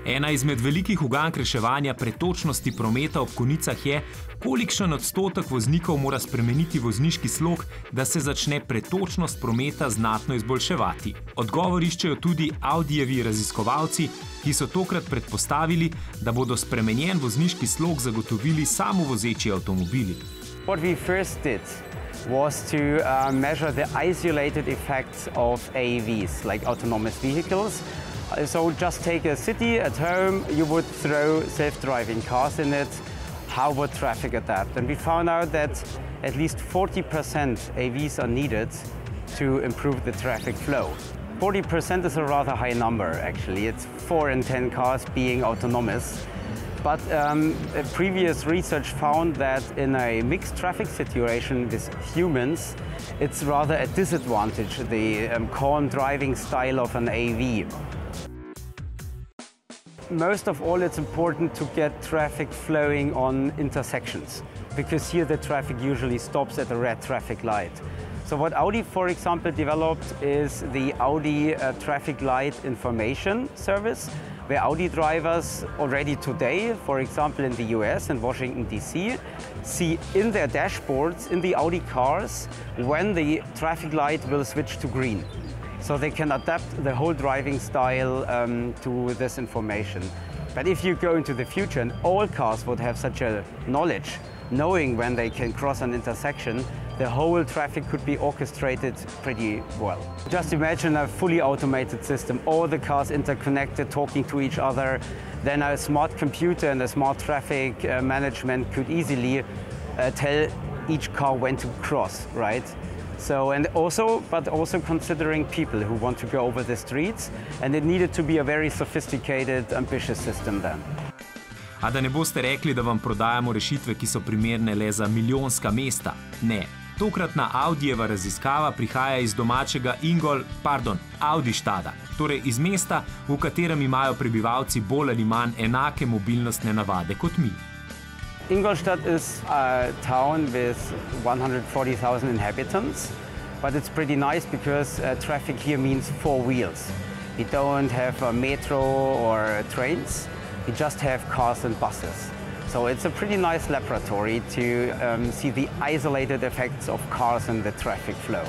Ena izmed velikih ugank reševanja pretočnosti prometa ob konicah je, kolikšen odstotek voznikov mora spremeniti vozniški slog, da se začne pretočnost prometa znatno izboljševati. Odgovor iščejo tudi Audijevi raziskovalci, ki so tokrat predpostavili, da bodo spremenjen vozniški slog zagotovili samovozeči avtomobili. What we first did was to measure the isolated effects of AVs, like autonomous vehicles. So just take a city at home, you would throw self-driving cars in it. How would traffic adapt? And we found out that at least 40% AVs are needed to improve the traffic flow. 40% is a rather high number, actually. It's 4 in 10 cars being autonomous. But previous research found that in a mixed traffic situation with humans, it's rather a disadvantage, the calm driving style of an AV. Most of all, it's important to get traffic flowing on intersections, because here the traffic usually stops at a red traffic light. So what Audi, for example, developed is the Audi Traffic Light Information Service, where Audi drivers already today, for example in the US and Washington DC, see in their dashboards in the Audi cars when the traffic light will switch to green. So they can adapt the whole driving style to this information. But if you go into the future and all cars would have such a knowledge, knowing when they can cross an intersection, the whole traffic could be orchestrated pretty well. Just imagine a fully automated system, all the cars interconnected, talking to each other. Then a smart computer and a smart traffic management could easily tell each car when to cross, right? So, but also considering people who want to go over the streets, and it needed to be a very sophisticated, ambitious system then. A da ne boste rekli, da vam prodajamo rešitve, ki so primerne le za milijonska mesta. Ne. Tokratna Audijeva raziskava prihaja iz domačega Audištada, torej iz mesta, v katerem imajo prebivalci bolj ali manj enake mobilnostne navade kot mi. Ingolstadt is a town with 140,000 inhabitants, but it's pretty nice because traffic here means 4 wheels. We don't have a metro or trains, we just have cars and buses. So it's a pretty nice laboratory to see the isolated effects of cars and the traffic flow.